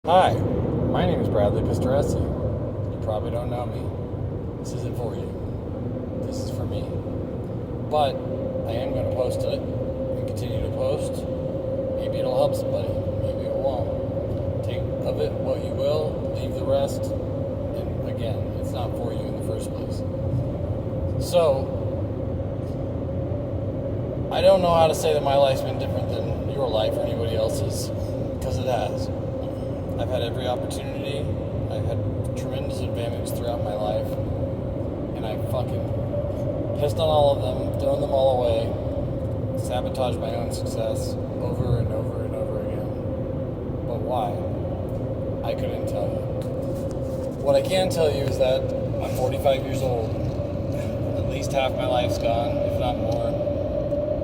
Hi, my name is Bradley Pistoresi. You probably don't know me. This isn't for you. This is for me. But I am going to post it and continue to post. Maybe it'll help somebody. Maybe it won't. Take of it what you will, leave the rest. And again, it's not for you in the first place. So, I don't know how to say that my life's been different than your life or anybody else's, because it has. I've had every opportunity. I've had tremendous advantage throughout my life. And I've fucking pissed on all of them, thrown them all away, sabotaged my own success over and over and over again. But why? I couldn't tell you. What I can tell you is that I'm 45 years old. At least half my life's gone, if not more.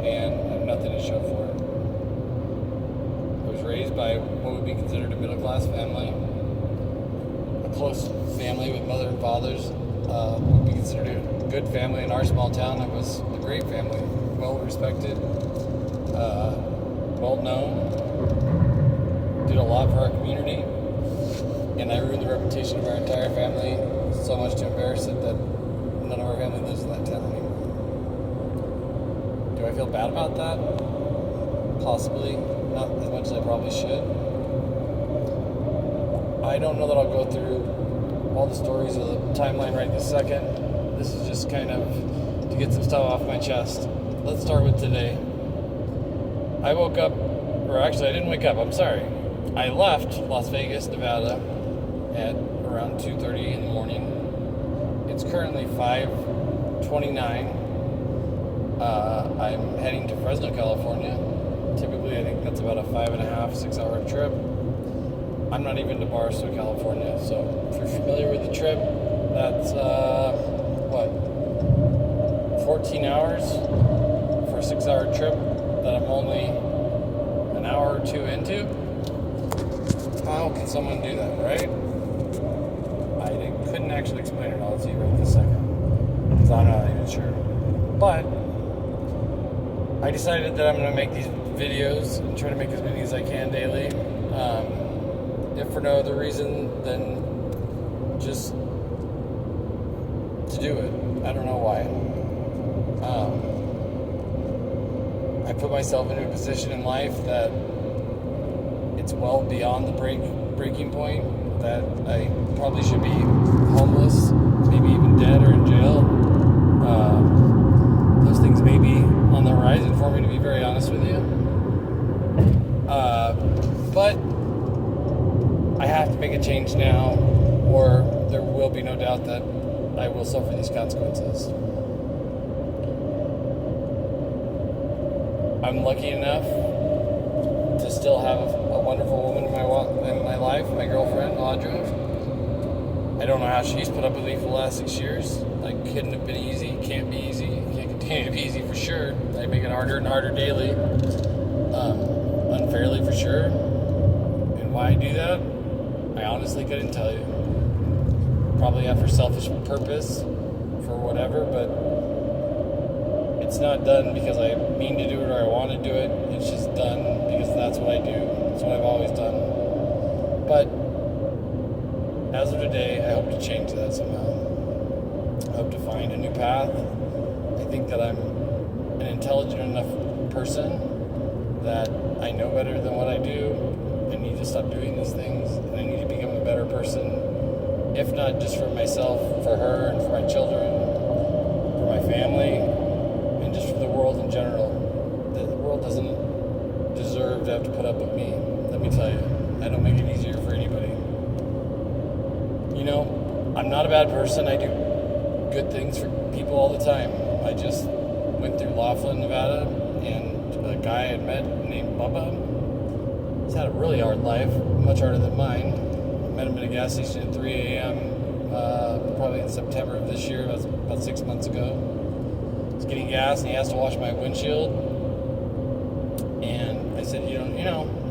And I have nothing to show for it. I was raised by what would be considered a middle-class family, a close family with mother and fathers, would be considered a good family in our small town. It was a great family, well-respected, well-known, did a lot for our community, and I ruined the reputation of our entire family so much to embarrass it that none of our family lives in that town anymore. Do I feel bad about that? Possibly. Not as much as I probably should. I don't know that I'll go through all the stories of the timeline right this second. This is just kind of to get some stuff off my chest. Let's start with today. I woke up, or actually I didn't wake up, I'm sorry. I left Las Vegas, Nevada at around 2:30 in the morning. It's currently 5:29. I'm heading to Fresno, California. Typically, I think that's about a 5.5, 6 hour trip. I'm not even to Barstow, California. So if you're familiar with the trip, that's 14 hours for a 6 hour trip that I'm only an hour or two into. How can someone do that, right? Couldn't actually explain it all to you right this second, because I'm not even sure. But I decided that I'm going to make these videos and try to make as many as I can daily. If for no other reason than just to do it. I don't know why. I put myself into a position in life that it's well beyond the breaking point, that I probably should be homeless, maybe even dead or in jail. Those things may be on the horizon for me, to be very honest with you. But I have to make a change now, or there will be no doubt that I will suffer these consequences. I'm lucky enough to still have a wonderful woman in my life, my girlfriend, Audra. I don't know how she's put up with me for the last 6 years. Like, couldn't have been easy, can't be easy, can't continue to be easy for sure. I make it harder and harder daily, unfairly for sure. And why I do that, I honestly couldn't tell you. Probably after selfish purpose, for whatever, but it's not done because I mean to do it or I want to do it. It's just done because that's what I do. That's what I've always done. But as of today, I hope to change that somehow. I hope to find a new path. I think that I'm an intelligent enough person that I know better than what I do. I need to stop doing these things, and I need to become a better person, if not just for myself, for her and for my children, for my family, and just for the world in general. The world doesn't deserve to have to put up with me. Let me tell you, I don't make it easier for anybody. You know, I'm not a bad person. I do good things for people all the time. I just went through Laughlin, Nevada, and a guy I had met named Bubba. He's had a really hard life, much harder than mine. I met him at a gas station at 3 a.m., probably in September of this year, about 6 months ago. I was getting gas, and he asked to wash my windshield. And I said, you don't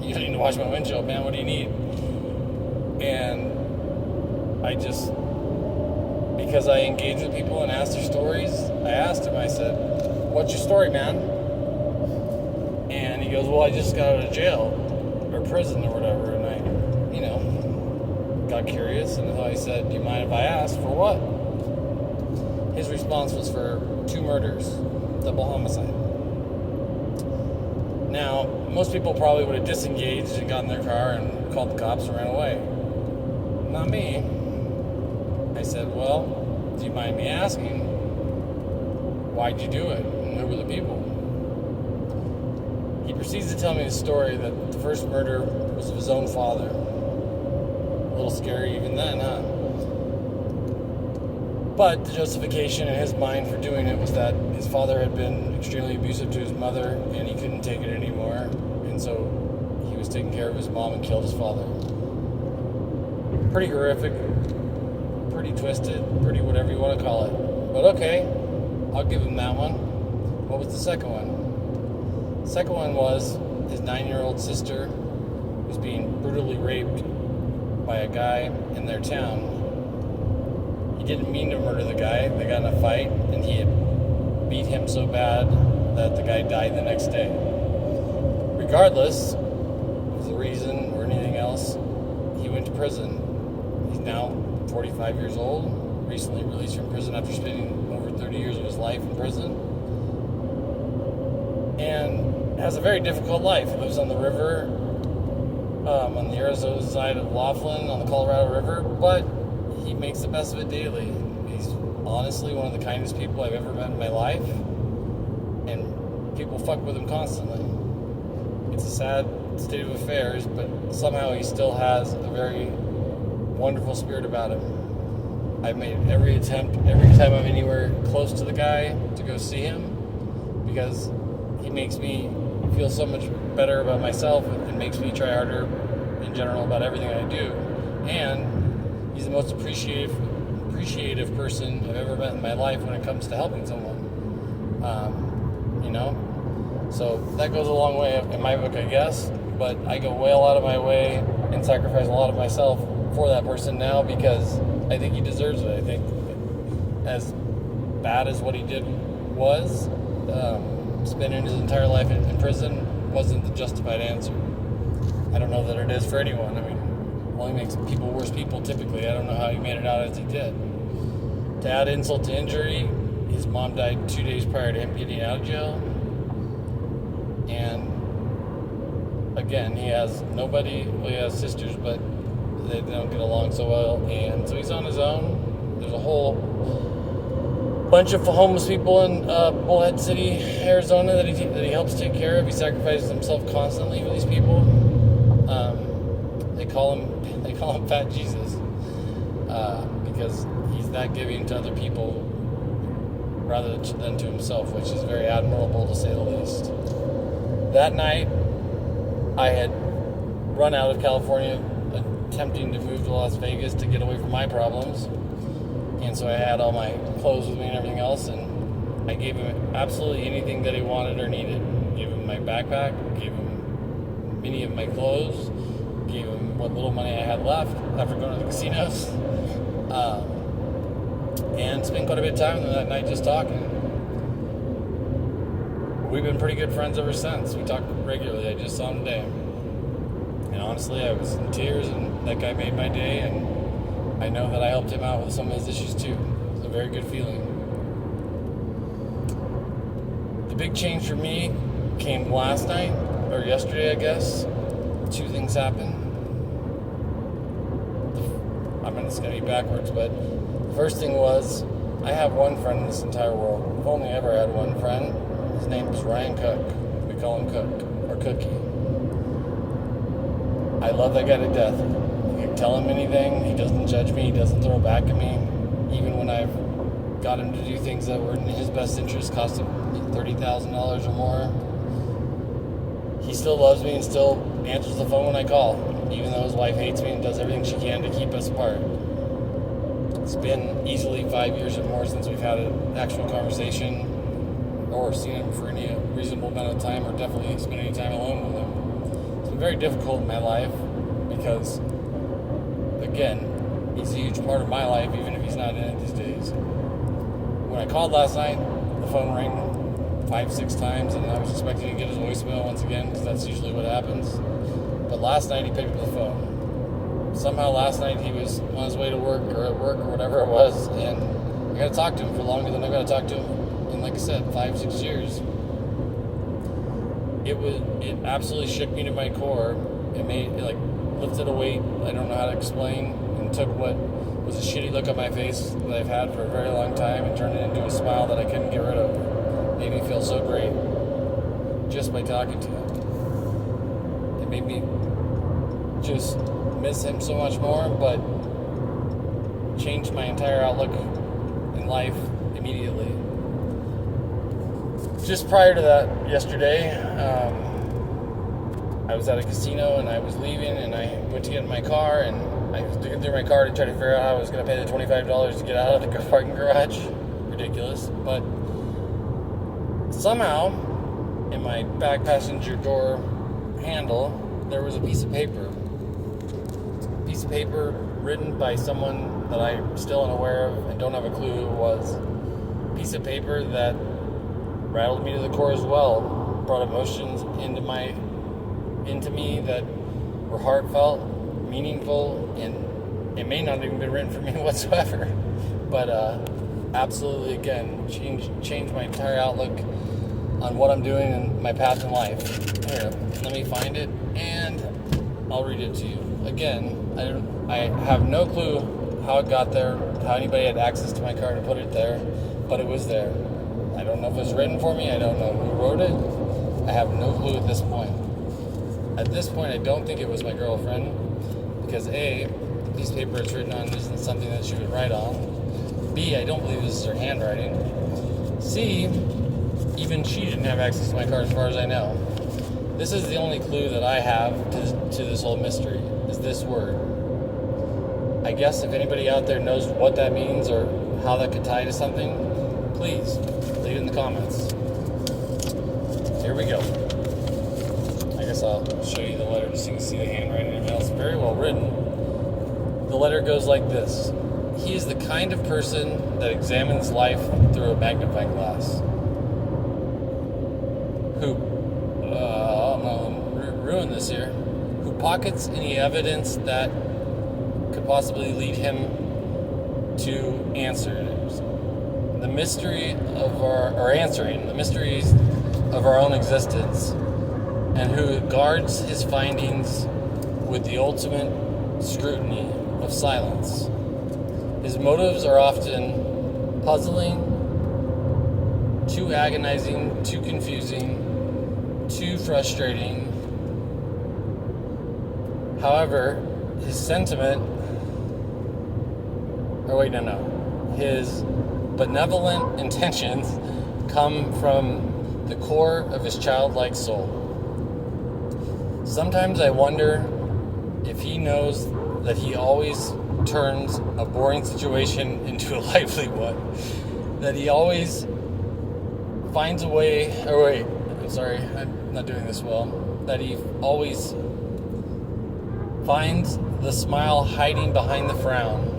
need to wash my windshield, man. What do you need? And I just, because I engage with people and ask their stories, I asked him, I said, what's your story, man? And he goes, well, I just got out of jail or prison or whatever, and I got curious, and I said, "Do you mind if I ask for what?" His response was for 2 murders, double homicide. Now, most people probably would have disengaged and got in their car and called the cops and ran away. Not me. I said, "Well, do you mind me asking, why'd you do it? And who were the people?" He proceeds to tell me a story that the first murder was of his own father. A little scary even then, huh? But the justification in his mind for doing it was that his father had been extremely abusive to his mother and he couldn't take it anymore. And so he was taking care of his mom and killed his father. Pretty horrific, pretty twisted, pretty whatever you want to call it. But okay, I'll give him that one. What was the second one? The second one was his 9-year-old sister was being brutally raped by a guy in their town. He didn't mean to murder the guy. They got in a fight, and he had beat him so bad that the guy died the next day. Regardless of the reason or anything else, he went to prison. He's now 45 years old, recently released from prison after spending over 30 years of his life in prison, and has a very difficult life. He lives on the river, on the Arizona side of Laughlin, on the Colorado River, but he makes the best of it daily. He's honestly one of the kindest people I've ever met in my life, and people fuck with him constantly. It's a sad state of affairs, but somehow he still has a very wonderful spirit about him. I've made every attempt, every time I'm anywhere close to the guy, to go see him, because he makes me feel so much better about myself and makes me try harder in general about everything I do. And he's the most appreciative person I've ever met in my life when it comes to helping someone. So that goes a long way in my book, I guess. But I go way a lot of my way and sacrifice a lot of myself for that person now because I think he deserves it. I think as bad as what he did was, spending his entire life in prison wasn't the justified answer. I don't know that it is for anyone. I mean, it only makes people worse people typically. I don't know how he made it out as he did. To add insult to injury, his mom died 2 days prior to him getting out of jail. And again, he has nobody. Well, he has sisters, but they don't get along so well. And so he's on his own. There's a whole bunch of homeless people in Bullhead City, Arizona that he helps take care of. He sacrifices himself constantly for these people. They call him Fat Jesus because he's that giving to other people rather than to himself, which is very admirable to say the least. That night, I had run out of California, attempting to move to Las Vegas to get away from my problems. And so I had all my clothes with me and everything else, and I gave him absolutely anything that he wanted or needed. Gave him my backpack, gave him many of my clothes, gave him what little money I had left after going to the casinos, and spent quite a bit of time that night just talking. We've been pretty good friends ever since. We talk regularly. I just saw him today. And honestly, I was in tears, and that guy made my day, and I know that I helped him out with some of his issues too. It's a very good feeling. The big change for me came last night, or yesterday, I guess. 2 things happened. It's going to be backwards, but the first thing was, I have one friend in this entire world. I've only ever had one friend. His name is Ryan Cook. We call him Cook, or Cookie. I love that guy to death. You can tell him anything. He doesn't judge me. He doesn't throw back at me. Even when I've got him to do things that were in his best interest, cost him $30,000 or more, he still loves me and still answers the phone when I call, even though his wife hates me and does everything she can to keep us apart. It's been easily 5 years or more since we've had an actual conversation or seen him for any reasonable amount of time, or definitely spent any time alone with him. It's been very difficult in my life because, again, he's a huge part of my life, even if he's not in it these days. When I called last night, the phone rang 5-6 times, and I was expecting to get his voicemail once again, because that's usually what happens. But last night he picked up the phone. somehow last night he was on his way to work or at work or whatever it was, and I got to talk to him for longer than I got to talk to him in, like I said, 5-6 years. It absolutely shook me to my core. It lifted a weight I don't know how to explain, and took what was a shitty look on my face that I've had for a very long time and turned it into a smile that I couldn't get rid of. It made me feel so great just by talking to him. It made me just miss him so much more, but changed my entire outlook in life immediately. Just prior to that, yesterday, I was at a casino and I was leaving, and I went to get in my car, and I was looking through my car to try to figure out how I was going to pay the $25 to get out of the parking garage. Ridiculous. But somehow, in my back passenger door handle, there was a piece of paper. Written by someone that I'm still unaware of and don't have a clue who it was. A piece of paper that rattled me to the core as well. Brought emotions into me that were heartfelt, meaningful, and it may not have even been written for me whatsoever. But absolutely, again, changed my entire outlook on what I'm doing and my path in life. Here, let me find it and I'll read it to you. Again, I have no clue how it got there, how anybody had access to my car to put it there, but it was there. I don't know if it was written for me. I don't know who wrote it. I have no clue at this point. At this point, I don't think it was my girlfriend, because A, the piece of paper it's written on isn't something that she would write on. B, I don't believe this is her handwriting. C, even she didn't have access to my car as far as I know. This is the only clue that I have to this whole mystery, is this word. I guess if anybody out there knows what that means or how that could tie to something, please leave it in the comments. Here we go. I guess I'll show you the letter just so you can see the handwriting and everything else. Very well written. The letter goes like this. He is the kind of person that examines life through a magnifying glass. Who, I'll ruin this here. Who pockets any evidence that could possibly lead him to answers. The mystery of answering the mysteries of our own existence, and who guards his findings with the ultimate scrutiny of silence. His motives are often puzzling, too agonizing, too confusing, too frustrating. However, his his benevolent intentions come from the core of his childlike soul. Sometimes I wonder if he knows that he always turns a boring situation into a lively one. That he always finds a way, I'm not doing this well. That he always finds the smile hiding behind the frown.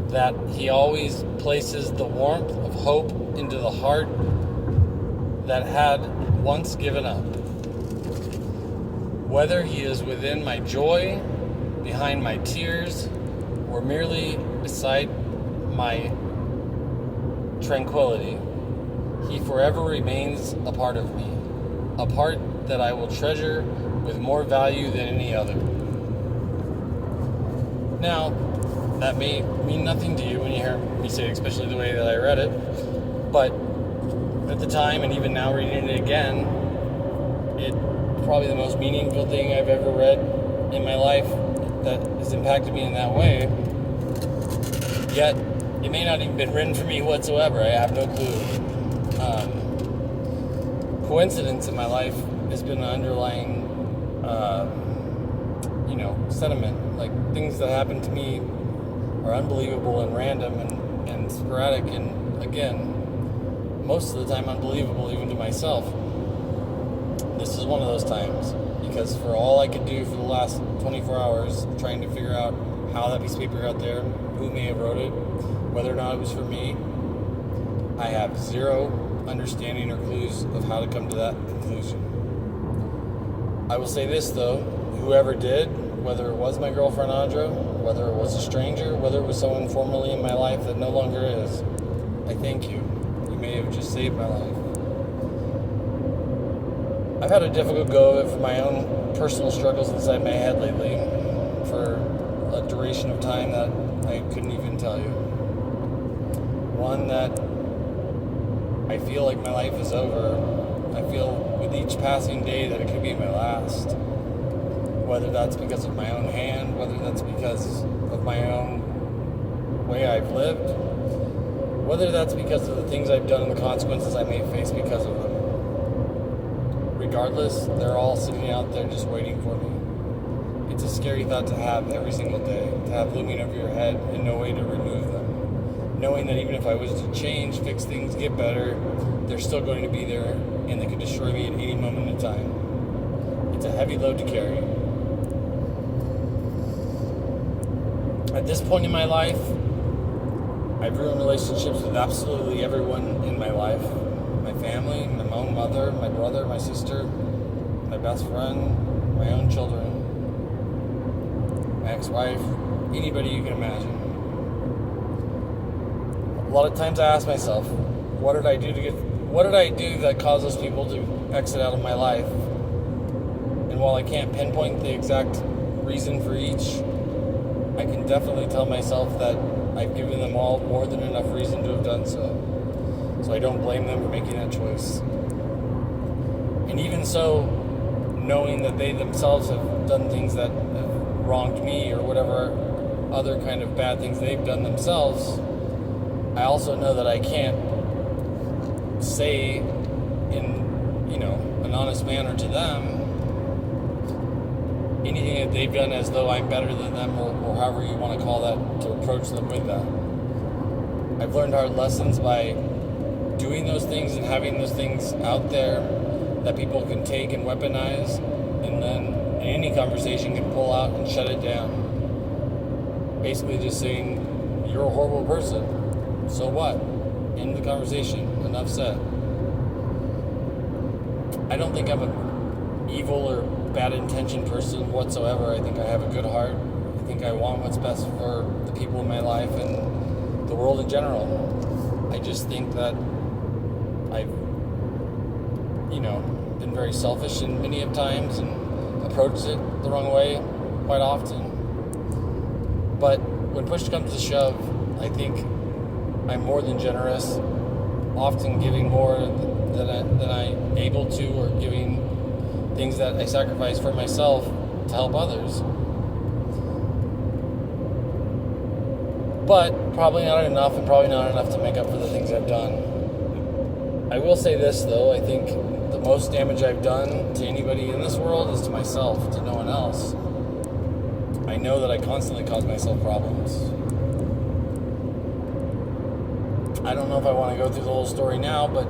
That he always places the warmth of hope into the heart that had once given up. Whether he is within my joy, behind my tears, or merely beside my tranquility, he forever remains a part of me, a part that I will treasure with more value than any other. Now, that may mean nothing to you when you hear me say it, especially the way that I read it, but at the time, and even now reading it again, it's probably the most meaningful thing I've ever read in my life that has impacted me in that way. Yet, it may not even been written for me whatsoever. I have no clue. Coincidence in my life has been an underlying, sentiment. Like, things that happen to me are unbelievable and random and sporadic, and again, most of the time unbelievable even to myself. This is one of those times, because for all I could do for the last 24 hours trying to figure out how that piece of paper got there, who may have wrote it, whether or not it was for me, I have zero understanding or clues of how to come to that conclusion. I will say this though, whoever did, whether it was my girlfriend Audra, whether it was a stranger, whether it was someone formerly in my life that no longer is, I thank you. You may have just saved my life. I've had a difficult go of it for my own personal struggles inside my head lately for a duration of time that I couldn't even tell you. One, that I feel like my life is over. I feel with each passing day that it could be my last. Whether that's because of my own hand, whether that's because of my own way I've lived, whether that's because of the things I've done and the consequences I may face because of them. Regardless, they're all sitting out there just waiting for me. It's a scary thought to have every single day, to have looming over your head and no way to remove them. Knowing that even if I was to change, fix things, get better, they're still going to be there and they could destroy me at any moment in time. It's a heavy load to carry. At this point in my life, I've ruined relationships with absolutely everyone in my life. My family, my own mother, my brother, my sister, my best friend, my own children, my ex-wife, anybody you can imagine. A lot of times I ask myself, what did I do that caused those people to exit out of my life? And while I can't pinpoint the exact reason for each, I can definitely tell myself that I've given them all more than enough reason to have done so. So I don't blame them for making that choice. And even so, knowing that they themselves have done things that have wronged me or whatever other kind of bad things they've done themselves, I also know that I can't say in, an honest manner to them anything that they've done as though I'm better than them or however you want to call that, to approach them with that. I've learned hard lessons by doing those things and having those things out there that people can take and weaponize, and then in any conversation can pull out and shut it down. Basically just saying, you're a horrible person. So what? End the conversation. Enough said. I don't think I'm an evil or bad intentioned person whatsoever. I think I have a good heart. I think I want what's best for the people in my life and the world in general. I just think that I've, been very selfish in many of times and approached it the wrong way quite often. But when push comes to shove, I think I'm more than generous, often giving more than I'm able to, or giving things that I sacrifice for myself to help others. But probably not enough, and probably not enough to make up for the things I've done. I will say this, though. I think the most damage I've done to anybody in this world is to myself, to no one else. I know that I constantly cause myself problems. I don't know if I want to go through the whole story now, but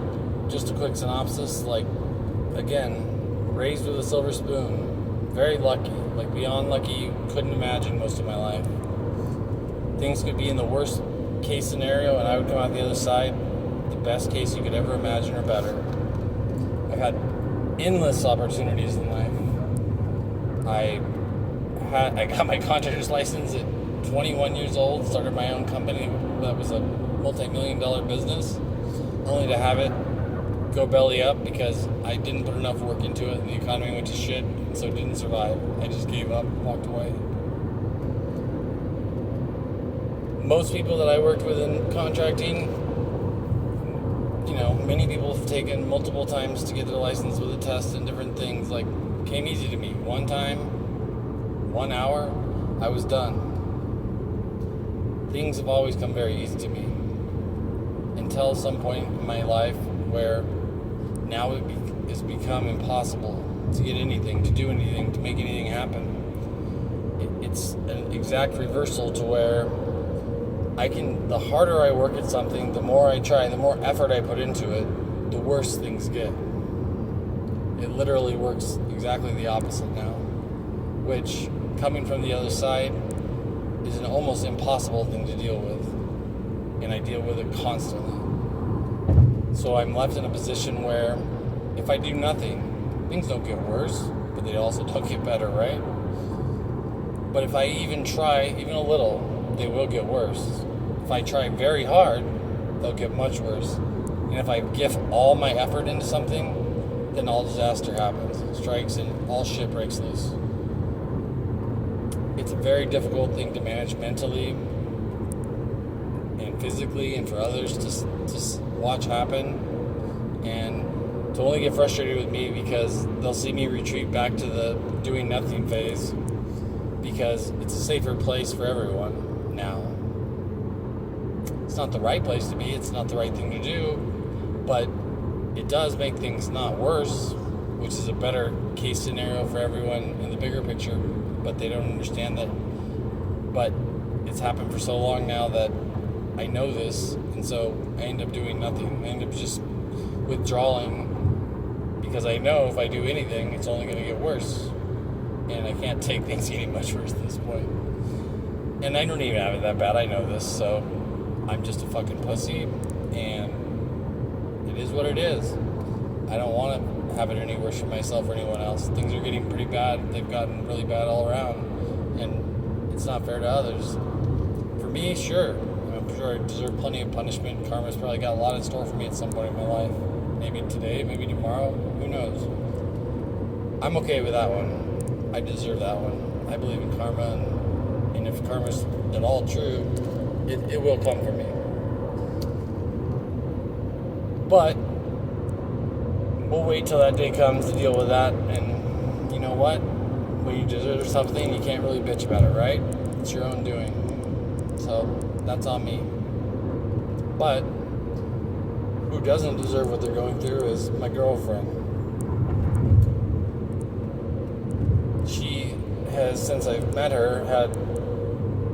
just a quick synopsis. Again, raised with a silver spoon. Very lucky. Beyond lucky you couldn't imagine most of my life. Things could be in the worst case scenario and I would come out the other side the best case you could ever imagine or better. I've had endless opportunities in life. I got my contractor's license at 21 years old, started my own company that was a multi-million-dollar business, only to have it go belly up because I didn't put enough work into it and the economy went to shit, and so it didn't survive. I just gave up, walked away. Most people that I worked with in contracting, many people have taken multiple times to get their license with a test and different things. Came easy to me. One time, 1 hour, I was done. Things have always come very easy to me. Until some point in my life where now it's become impossible to get anything, to do anything, to make anything happen. It's an exact reversal to where the harder I work at something, the more I try, the more effort I put into it, the worse things get. It literally works exactly the opposite now, which, coming from the other side, is an almost impossible thing to deal with, and I deal with it constantly. So I'm left in a position where if I do nothing, things don't get worse, but they also don't get better, right? But if I even try, even a little, they will get worse. If I try very hard, they'll get much worse. And if I give all my effort into something, then all disaster happens, strikes, and all shit breaks loose. It's a very difficult thing to manage mentally and physically, and for others to watch happen, and to only get frustrated with me because they'll see me retreat back to the doing nothing phase, because it's a safer place for everyone now. It's not the right place to be, it's not the right thing to do, but it does make things not worse, which is a better case scenario for everyone in the bigger picture, but they don't understand that. But it's happened for so long now that I know this, and so I end up doing nothing. I end up just withdrawing, because I know if I do anything, it's only going to get worse. And I can't take things getting much worse at this point. And I don't even have it that bad, I know this, so I'm just a fucking pussy, and it is what it is. I don't want to have it any worse for myself or anyone else. Things are getting pretty bad. They've gotten really bad all around, and it's not fair to others. For me, sure. I'm sure I deserve plenty of punishment. Karma's probably got a lot in store for me at some point in my life. Maybe today, maybe tomorrow. Who knows? I'm okay with that one. I deserve that one. I believe in karma, and if karma's at all true, it will come for me. But we'll wait till that day comes to deal with that. And you know what? When you deserve something, you can't really bitch about it, right? It's your own doing. So that's on me. But who doesn't deserve what they're going through is my girlfriend. She has, since I've met her,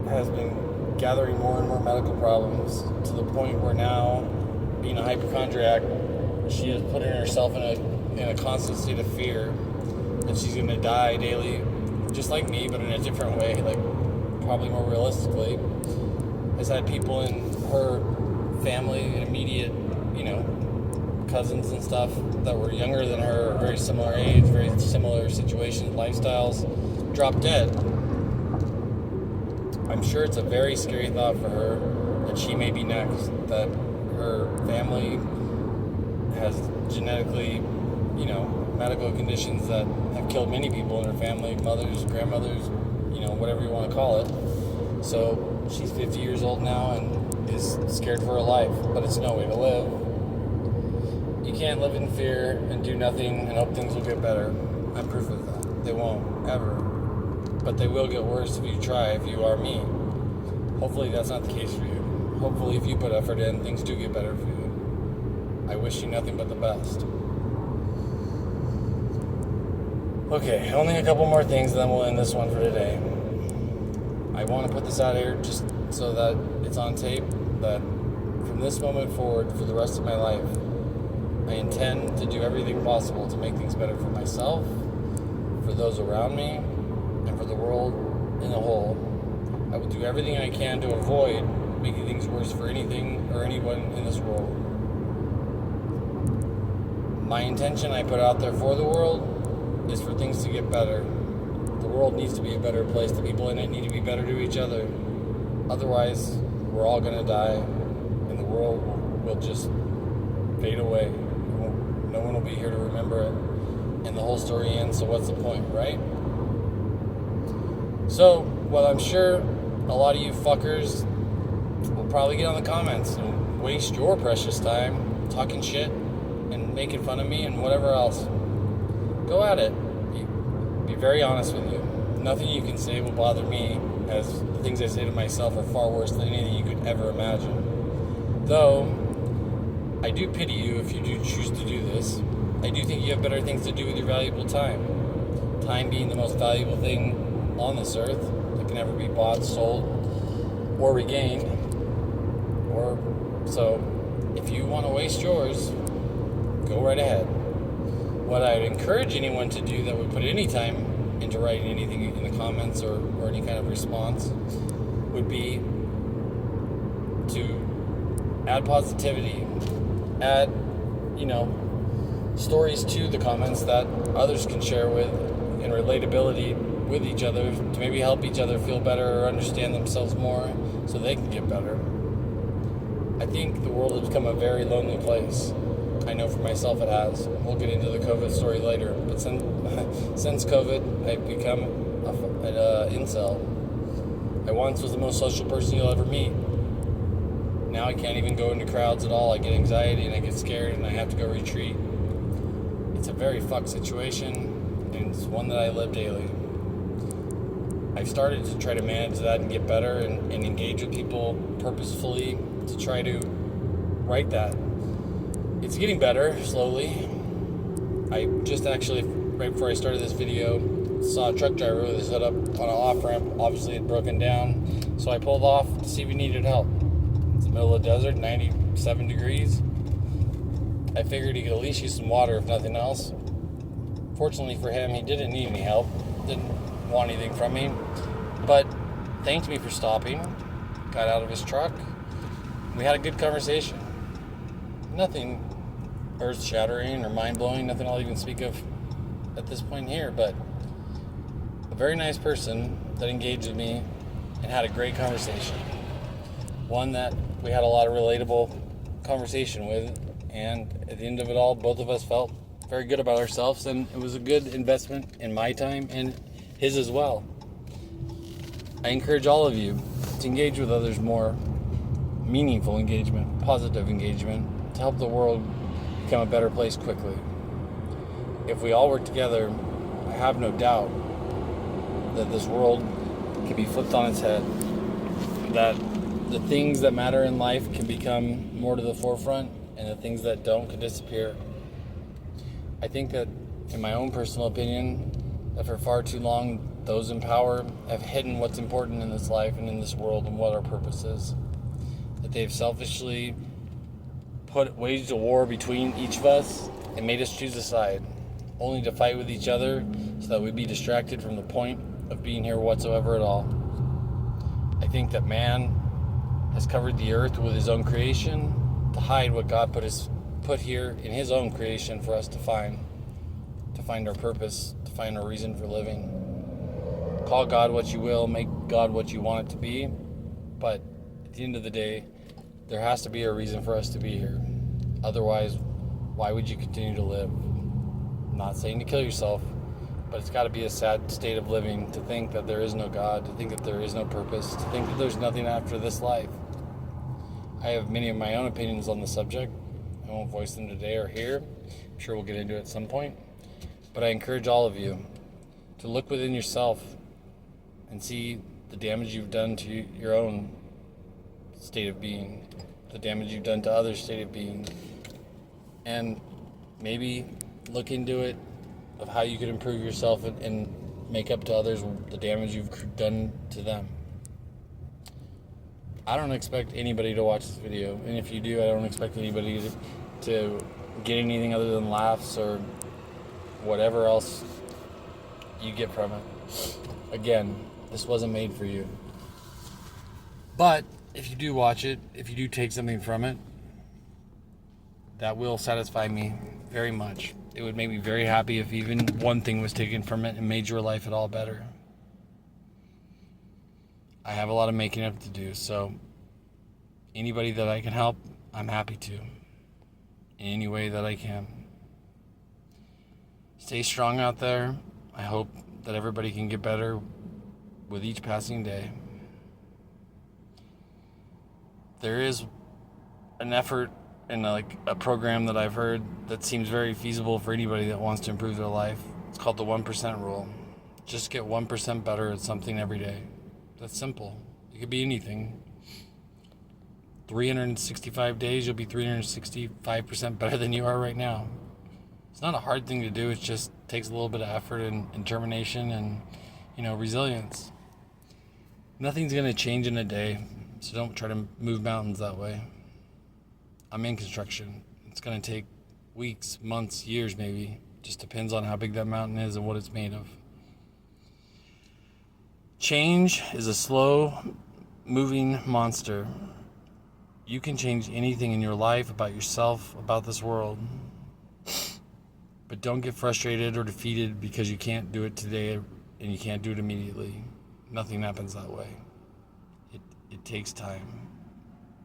has been gathering more and more medical problems, to the point where now, being a hypochondriac, she is putting herself in a constant state of fear that she's going to die daily, just like me, but in a different way, like probably more realistically. Has had people in her family, immediate, cousins and stuff that were younger than her, very similar age, very similar situations, lifestyles, drop dead. I'm sure it's a very scary thought for her that she may be next, that her family has genetically, medical conditions that have killed many people in her family, mothers, grandmothers, whatever you want to call it. So she's 50 years old now and is scared for her life, but it's no way to live. You can't live in fear and do nothing and hope things will get better. I'm proof of that. They won't, ever. But they will get worse if you try, if you are me. Hopefully that's not the case for you. Hopefully if you put effort in, things do get better for you. I wish you nothing but the best. Okay, only a couple more things, then we'll end this one for today. I want to put this out here just so that it's on tape, that from this moment forward, for the rest of my life, I intend to do everything possible to make things better for myself, for those around me, and for the world in a whole. I will do everything I can to avoid making things worse for anything or anyone in this world. My intention I put out there for the world is for things to get better. The world needs to be a better place. The people in it need to be better to each other. Otherwise, we're all going to die, and the world will just fade away. No one will be here to remember it, and the whole story ends, so what's the point, right? So, well, I'm sure a lot of you fuckers will probably get on the comments and waste your precious time talking shit and making fun of me and whatever else. Go at it. Be very honest with you. Nothing you can say will bother me, as the things I say to myself are far worse than anything you could ever imagine. Though, I do pity you if you do choose to do this. I do think you have better things to do with your valuable time. Time being the most valuable thing on this earth that can ever be bought, sold, or regained. So, if you want to waste yours, go right ahead. What I'd encourage anyone to do that would put any time into writing anything in the comments or any kind of response would be to add positivity, add, stories to the comments that others can share with, and relatability with each other to maybe help each other feel better or understand themselves more so they can get better. I think the world has become a very lonely place. I know for myself it has. We'll get into the COVID story later. But since COVID, I've become an incel. I once was the most social person you'll ever meet. Now I can't even go into crowds at all. I get anxiety and I get scared and I have to go retreat. It's a very fucked situation, and it's one that I live daily. I've started to try to manage that and get better and engage with people purposefully to try to right that. It's getting better, slowly. I just actually, right before I started this video, saw a truck driver with his hood up on an off-ramp. Obviously it had broken down, so I pulled off to see if he needed help. It's the middle of the desert, 97 degrees. I figured he could at least use some water, if nothing else. Fortunately for him, he didn't need any help, didn't want anything from me, but thanked me for stopping, got out of his truck. We had a good conversation. Nothing earth-shattering or mind-blowing, nothing I'll even speak of at this point here, but a very nice person that engaged with me and had a great conversation. One that we had a lot of relatable conversation with, and at the end of it all, both of us felt very good about ourselves, and it was a good investment in my time and his as well. I encourage all of you to engage with others more. Meaningful engagement, positive engagement, to help the world become a better place quickly. If we all work together, I have no doubt that this world can be flipped on its head, that the things that matter in life can become more to the forefront, and the things that don't can disappear. I think that, in my own personal opinion, that for far too long, those in power have hidden what's important in this life and in this world and what our purpose is. That they've selfishly waged a war between each of us and made us choose a side, only to fight with each other so that we'd be distracted from the point of being here whatsoever at all. I think that man has covered the earth with his own creation to hide what God put here in his own creation for us to find our purpose, to find our reason for living. Call God what you will, make God what you want it to be, but at the end of the day, there has to be a reason for us to be here. Otherwise, why would you continue to live? I'm not saying to kill yourself, but it's got to be a sad state of living to think that there is no God, to think that there is no purpose, to think that there's nothing after this life. I have many of my own opinions on the subject. I won't voice them today or here. I'm sure we'll get into it at some point. But I encourage all of you to look within yourself and see the damage you've done to your own state of being, the damage you've done to others' state of being, and maybe look into it of how you could improve yourself and make up to others the damage you've done to them. I don't expect anybody to watch this video, and if you do, I don't expect anybody to get anything other than laughs or whatever else you get from it. Again, this wasn't made for you. But if you do watch it, if you do take something from it, that will satisfy me very much. It would make me very happy if even one thing was taken from it and made your life at all better. I have a lot of making up to do, so anybody that I can help, I'm happy to, in any way that I can. Stay strong out there. I hope that everybody can get better with each passing day. There is an effort and a program that I've heard that seems very feasible for anybody that wants to improve their life. It's called the 1% rule. Just get 1% better at something every day. That's simple. It could be anything. 365 days, you'll be 365% better than you are right now. It's not a hard thing to do. It just takes a little bit of effort and determination and, resilience. Nothing's going to change in a day, so don't try to move mountains that way. I'm in construction. It's going to take weeks, months, years maybe. Just depends on how big that mountain is and what it's made of. Change is a slow-moving monster. You can change anything in your life, about yourself, about this world. But don't get frustrated or defeated because you can't do it today and you can't do it immediately. Nothing happens that way. It takes time.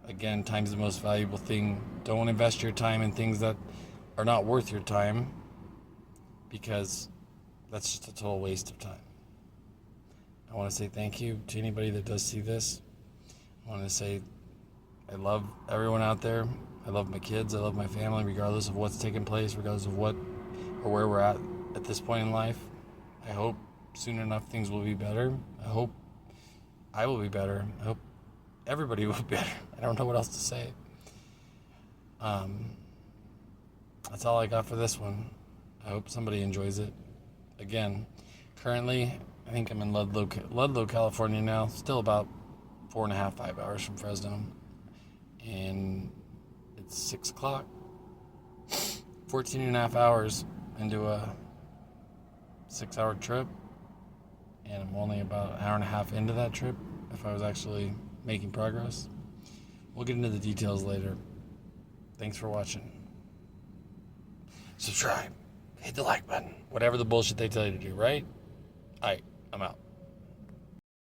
Again, time's the most valuable thing. Don't invest your time in things that are not worth your time, because that's just a total waste of time. I want to say thank you to anybody that does see this. I want to say I love everyone out there. I love my kids. I love my family, regardless of what's taking place, regardless of what or where we're at this point in life. I hope soon enough things will be better. I hope I will be better. I hope everybody will be better. I don't know what else to say. That's all I got for this one. I hope somebody enjoys it. Again, currently, I think I'm in Ludlow, California now. Still about 4.5, 5 hours from Fresno. And it's 6 o'clock. 14.5 hours into a 6-hour trip. And I'm only about an hour and a half into that trip, if I was actually making progress. We'll get into the details later. Thanks for watching. Subscribe. Hit the like button. Whatever the bullshit they tell you to do, right? Alright, I'm out.